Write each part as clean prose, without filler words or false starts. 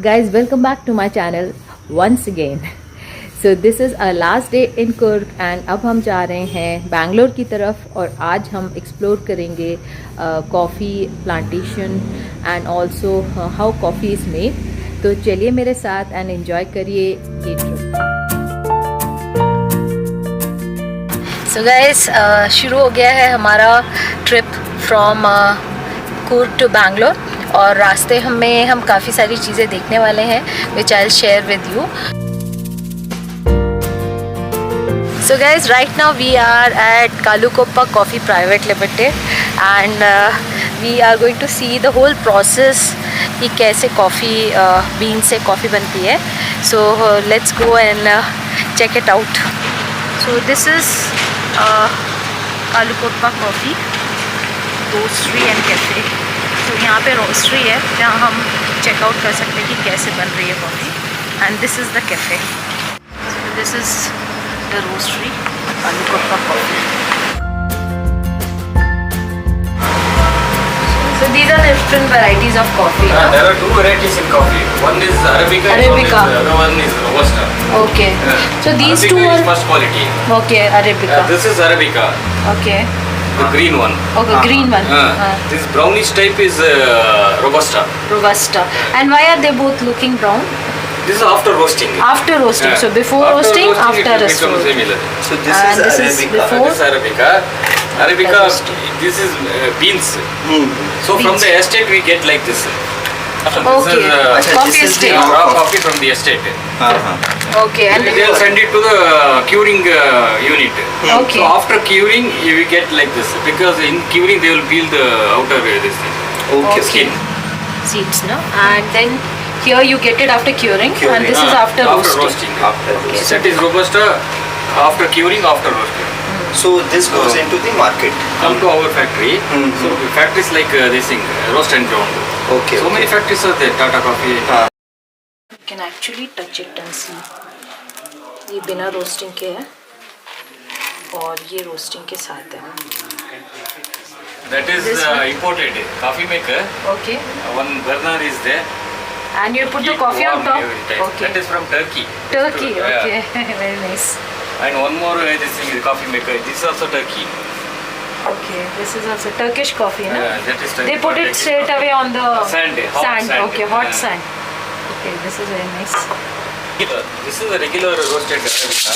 Guys, welcome back to my channel once again. So this is our last day in Coorg and अब हम जा रहे हैं बैंगलोर की तरफ और आज हम एक्सप्लोर करेंगे coffee plantation and also how coffee is made. तो चलिए मेरे साथ एंड एंजॉय करिए ये ट्रिप. सो गाइस, शुरू हो गया है हमारा trip from Coorg to Bangalore और रास्ते में हम काफ़ी सारी चीज़ें देखने वाले हैं which I will share with you. So guys, right now we are at Kalukoppa Coffee Private Limited and we are going to see the whole process कि कैसे कॉफ़ी बीन से कॉफ़ी बनती है. So let's go and check it out. So this is Kalukoppa Coffee Roastery and Cafe. So यहाँ पे रोस्ट्री है जहाँ हम चेकआउट कर सकते हैं कि कैसे बन रही है coffee. And this is the cafe. This is the roastery Kalukoppa Coffee. So these are the different varieties of coffee. There are two varieties in coffee. One is Arabica. And the other one is Robusta. Okay. So these Arabica two are is first quality. Okay, Arabica. This is Arabica. Okay. The green one. Okay, green one. This brownish type is Robusta. Robusta. And why are they both looking brown? This is after roasting. After roasting. So before roasting, after roasting. Similar. So this is Arabica. Before. This is Arabica. Arabica. This is beans. So from the estate we get like this. Okay. This is Coffee estate. raw coffee from the estate. Okay. And They will send it to the curing unit. Okay. So after curing, you will get like this because in curing they will peel the outer this thing. Okay. Skin. seeds, no? And then here you get it after curing. And this is after roasting. Okay. That is Robusta after curing, after roasting. So this goes into the market. Come to our factory. So the factories like this thing, roast and ground. Okay. So many factories are there. Tata Coffee. You can actually touch it and see. ये बिना roasting के है और ये roasting के साथ है. That is imported coffee maker. Okay. One burner is there. And you put the Keep coffee on warm top. every time. Okay. That is from Turkey. Turkey. Yeah. Okay. Very nice. And one more this thing is coffee maker. This is also Turkey. Okay. This is also Turkish coffee, no? That is Turkey. They put it straight away on the Sand, hot sand. Okay, hot sand. Okay, this is very nice. This is a regular roasted Arabica.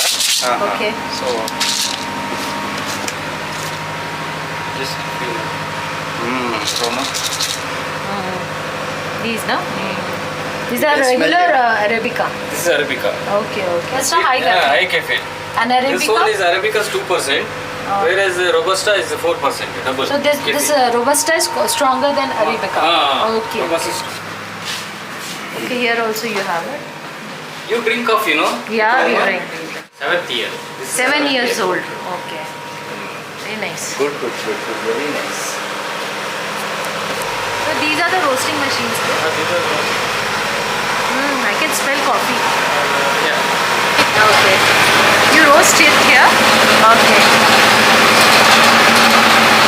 Okay. So just feel aroma. These, no? These are regular Arabica. This is Arabica. Okay, okay. That's not high Yeah, caffeine. high caffeine. And Arabica? This one is Arabica is 2%, whereas Robusta is 4%. Double. So this Robusta is stronger than Arabica. Okay. Robusta Okay. is- Okay, here also you have it. You drink coffee, no? Yeah, we drink. 7th year. This is 7 7th years year. old. Okay. Very nice. Good. Very nice. So these are the roasting machines. These are roasted. I can smell coffee. Yeah. Okay. You roast it here. Okay.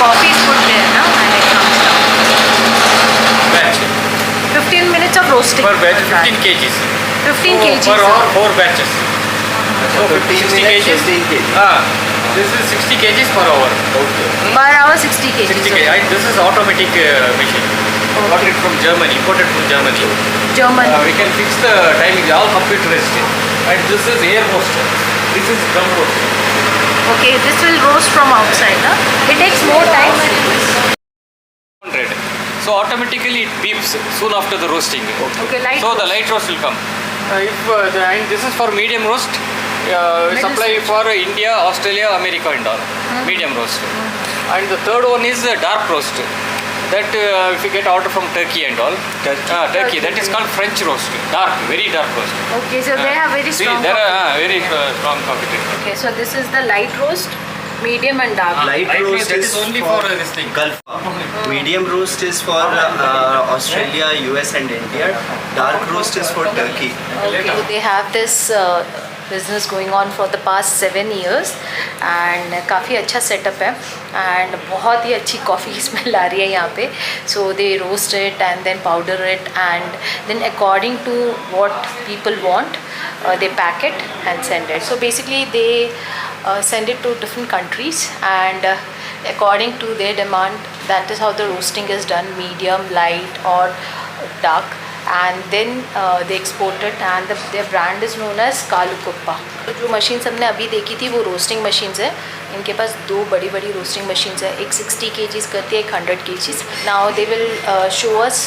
Coffee is put there now and it comes down. Batch. 15 minutes of roasting. Per batch 15 kgs. 15 So, kgs. Per hour 4 batches. So 15 60 minutes, kgs. 15 kg. This is 60 kgs per hour. Okay. Per hour 60 kgs. 60 kg. This is automatic machine. Got it from Germany, imported from Germany. German. We can fix the timing, all computerized. And this is air roaster. This is drum roaster. Okay, this will roast from outside, no? It takes more time. 100. So automatically it beeps soon after the roasting. Okay, light So the roast. light roast will come. And this is for medium roast. We supply for India, Australia, America and all. Medium roast. And the third one is dark roast. That if you get order from Turkey and all. Turkey. That is called French roast. Dark, very dark roast. Okay, so they have very strong There coffee. are very strong coffee technique. Okay, so this is the light roast, medium and dark. Light roast that is is only for for this thing. Gulf. Medium roast is for Australia, US and India. Dark roast is for Turkey. Okay, so they have this business going on for the past 7 years and काफ़ी अच्छा setup है and बहुत ही अच्छी coffee की smell आ रही है यहाँ पे. So they roast it and then powder it and then according to what people want they pack it and send it. So basically they send it to different countries and according to their demand, that is how the roasting is done, medium, light or dark, and then they export it and their brand is known as Kalu Kuppa. तो जो machines हमने अभी देखी थी वो roasting machines है. इनके पास 2 बड़ी बड़ी रोस्टिंग मशीन्स है, एक 60 kgs करती है, एक 100 kgs. Now they will show us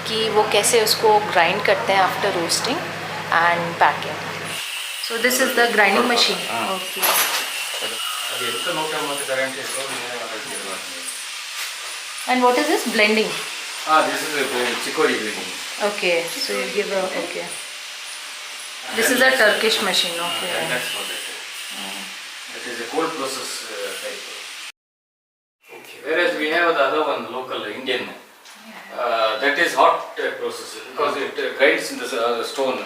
कि वो कैसे उसको ग्राइंड करते हैं after roasting and packing. So this is the grinding machine. Okay. And what is this? Blending. This is a chicory blending. Okay. So you give a okay. This is a Turkish machine. Okay. And that's what it is. It is a cold process type. Okay. Whereas we have the other one, local Indian. That is hot process because it grinds in the stone.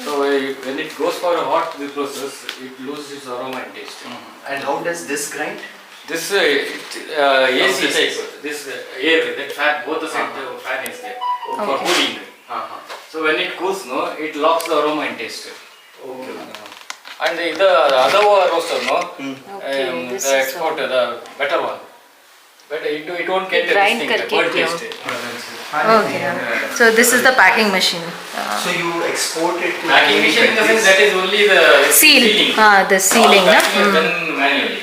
So when it goes for a hot process, it loses its aroma and taste. And how does this grind? This AC type, this air, that fan, both the side fan is there for cooling. So when it cools, no, it locks the aroma and taste. Okay. And the other roaster, no, Okay, this the is export, the better one. But it won't get grind the करके cold दिया. taste. Okay. So this is the packing machine. So you export it to Packing machine in the sense that is only the Seal. The sealing. All Na? packing is done manually.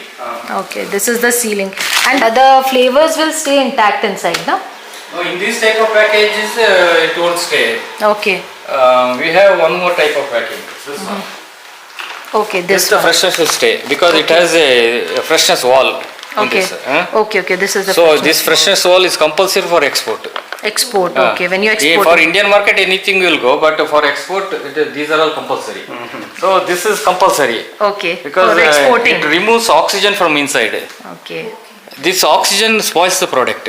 Okay. This is the sealing. And the flavors will stay intact inside, no? No, in this type of packages, it won't stay. Okay. We have one more type of packing. This one. Okay. This This the one. freshness will stay because it has a freshness wall. In Okay. this, Okay. Okay. This is the So freshness. this freshness wall is compulsory for export. Export. Okay. When you Yeah, export. for Indian market, anything will go, but for export, these are all compulsory. So this is compulsory Okay. because For exporting. it removes oxygen from inside. Okay. This oxygen spoils the product.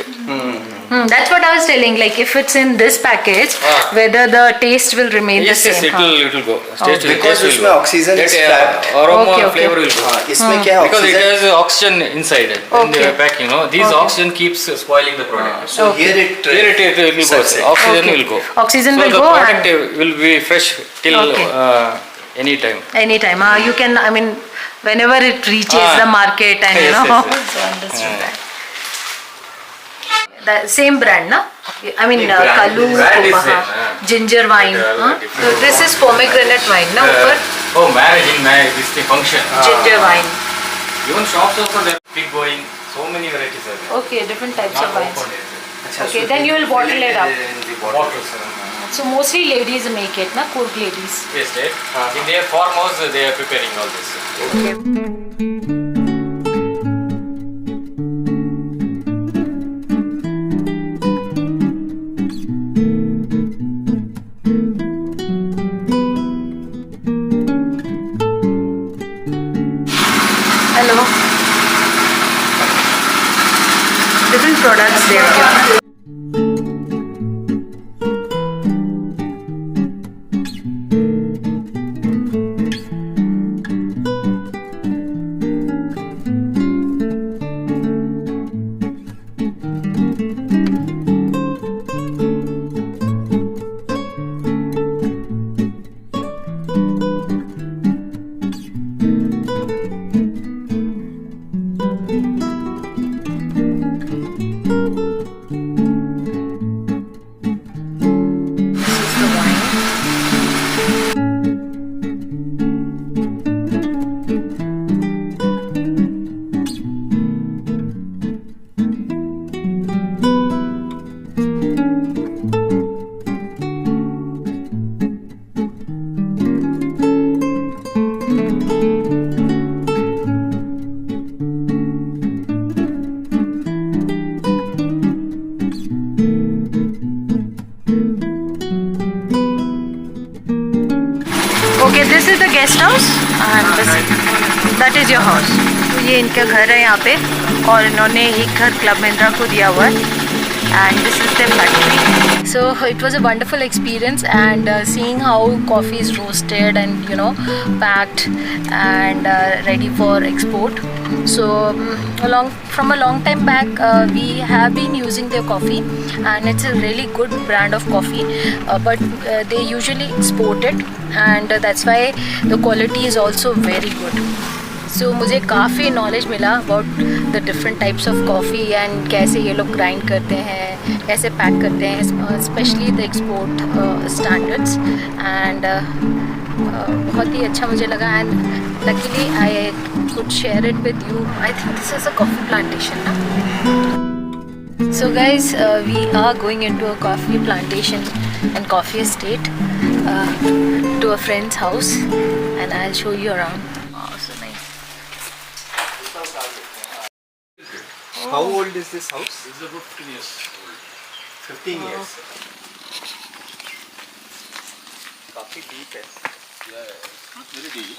That's what I was telling. Like if it's in this package, whether the taste will remain Yes, the yes, same. it will go. Taste will- Because taste will उसमें go. oxygen is That, trapped. aroma Okay, and okay. flavor will go. इसमें क्या है Because it oxygen? has oxygen inside in Okay. the packing, no? These Okay. oxygen keeps spoiling the product. So Okay. here it Here it will go. sucks it. Oxygen Okay. will go. Oxygen So will the go product and will be fresh till Okay. any time. anytime. You can. I mean, whenever it reaches the market and Yes, you know. yes, yes. So understood that. The same brand, na? I mean, Brand- Kalu, brand is Kuppa, same, ginger wine. But, Huh? different. So this is pomegranate wine, na? Upar Oh, marriage, this the function. ginger wine. Even shops also they big going. So many varieties are there. Okay, different types Not of wines. opened yet. अच्छा, Okay, so then you will bottle it up. in the bottle. Bottles. So mostly ladies make it, na? Kurk ladies. Yes, in their farmhouse they are preparing all this. Okay. Hello. Different products they have given. This is the wine. Okay, this is the guest house and that is your house. तो ये इनका घर है यहाँ पे और इन्होंने एक घर क्लब महिंद्रा को दिया हुआ है and this is their factory. So it was a wonderful experience, and seeing how coffee is roasted and packed and ready for export. So from a long time back, we have been using their coffee, and it's a really good brand of coffee, but they usually export it, and that's why the quality is also very good. So मुझे काफ़ी knowledge मिला about the different types of coffee and कैसे ये लोग grind करते हैं, कैसे pack करते हैं, specially the export standards, and बहुत ही अच्छा मुझे लगा. And luckily I could share it with you. I think this is a coffee plantation ना. So guys, we are going into a coffee plantation and coffee estate to a friend's house, and I'll show you around. Oh, so nice. How old is this house? This is about 15 years old. 15 years. Coffee deep hai. Yeah, not very deep.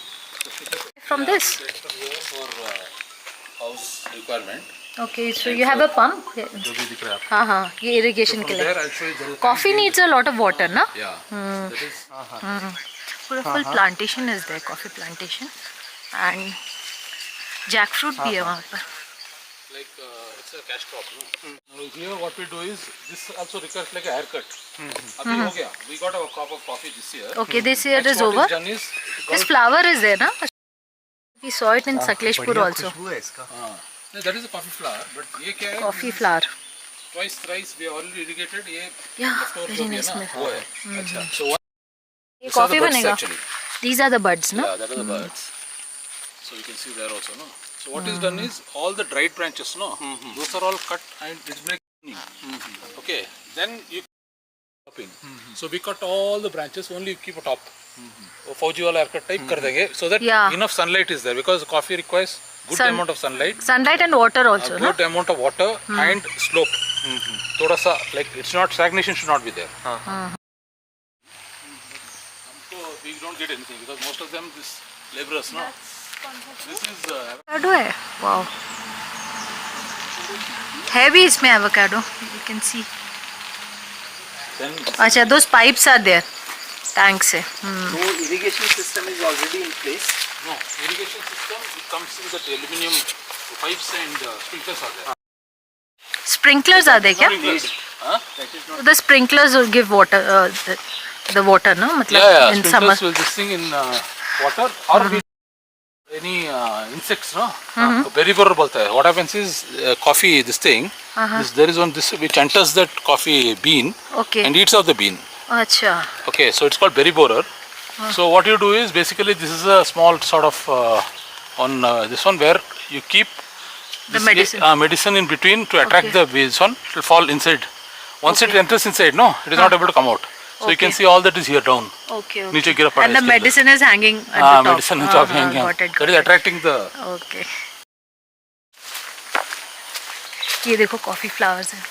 From this? For house requirement. Okay, so you have a pump? जो भी दिख रहा है हाँ हाँ, ये irrigation के लिए. there also there is Coffee needs a lot of water, ना? yeah that is पूरा full plantation is there, coffee plantation, and jackfruit भी है वहाँ पर. like it's a cash crop, no? Now here what we do is this also requires like a haircut. अभी हो गया. We got a crop of coffee this year. Okay, this year Next is what over. is done is This flower is there, ना? We saw it in Sakleshpur also. खुशबू है इसका. no, that is a coffee flower, but ये क्या है? Coffee flower. Twice thrice we already irrigated. ये Yeah, store very जो भी है nice ना, smell. वो है. अच्छा. So what? ये These are the coffee buds बनेगा. actually. These are the buds, ना? Yeah, that are the buds. So you can see there also, no? So what is done is all the dried branches, no? Those are all cut and it's like okay. Then you chopping. So we cut all the branches, only keep a top. फौजी वाला haircut type कर देंगे, so that Yeah. enough sunlight is there because coffee requires good amount of sunlight. Sunlight and water also, ना? Good amount of water and slope. थोड़ा सा like it's not stagnation should not be there. So we don't get anything because most of them this laborers, no. This is Avocado है. Wow. है भी इसमें avocado. You can see. then अच्छा, those pipes are there. Tanks है. So irrigation system is already in place. no irrigation system it comes in that aluminum pipes and sprinklers are there. Sprinklers are there क्या? Sprinklers. Huh? That is So not. the sprinklers will give water, the water, no? मतलब Yeah, in summer. sprinklers will this thing in water or we any insects, no? Berry borer बोलता है. What happens is coffee this thing. There is one this which enters that coffee bean Okay. and eats out the bean. अच्छा. Okay, so it's called berry borer. So what you do is basically this is a small sort of on this one where you keep The this medicine. medicine in between to attract Okay. this one. It will fall inside. Once it enters inside, no, it is not able to come out. So you can Okay. see all that is here down. Okay. नीचे गिरा पड़ा है And the इसके अंदर. medicine is hanging at the top. medicine on top hanging. Got it. That is attracting the. Okay. ये देखो coffee flowers हैं.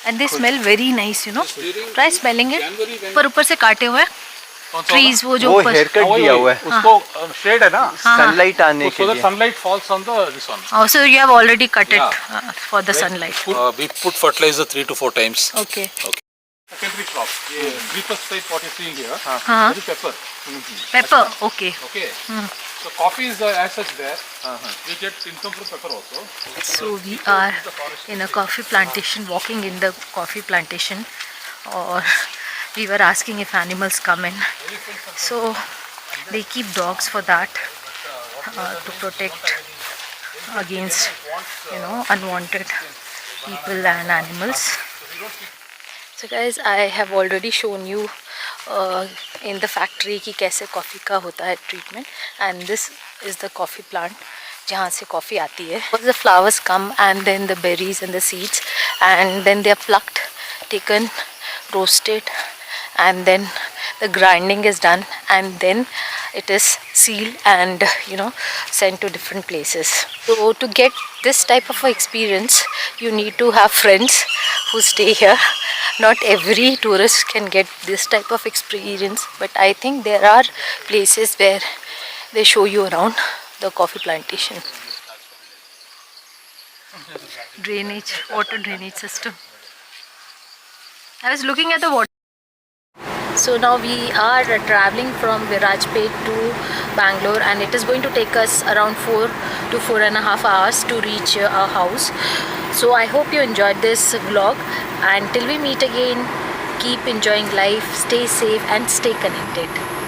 And they smell very nice, you know. Try smelling it. January when पर ऊपर से काटे हुए कौन सा trees वो जो वो ऊपर. haircut होगा? दिया हुआ है. उसको shade है ना. Sunlight आने So के that लिए. sunlight falls on the this one. Oh, so you have already cut it Yeah. for the sunlight. We put fertilizer 3 to 4 times. Okay. Secondary crop. Creepers type what you're seeing here. हाँ. That is pepper. Pepper. Okay. Okay. So coffee is as such there. We get income from pepper also. So we are in a coffee plantation, walking in the coffee plantation, or we were asking if animals come in. So they keep dogs for that, to protect against, unwanted people and animals. So guys, I have already shown you in the factory कि कैसे coffee का होता है treatment, and this is the coffee plant जहाँ से coffee आती है. The flowers come and then the berries and the seeds, and then they are plucked, taken, roasted, and then the grinding is done, and then it is sealed and sent to different places. So to get this type of experience, you need to have friends who stay here. Not every tourist can get this type of experience, but I think there are places where they show you around the coffee plantation. drainage, water drainage system. I was looking at the water. So now we are traveling from Virajpet to Bangalore, and it is going to take us around 4 to 4.5 hours to reach our house. So I hope you enjoyed this vlog, and till we meet again, keep enjoying life, stay safe and stay connected.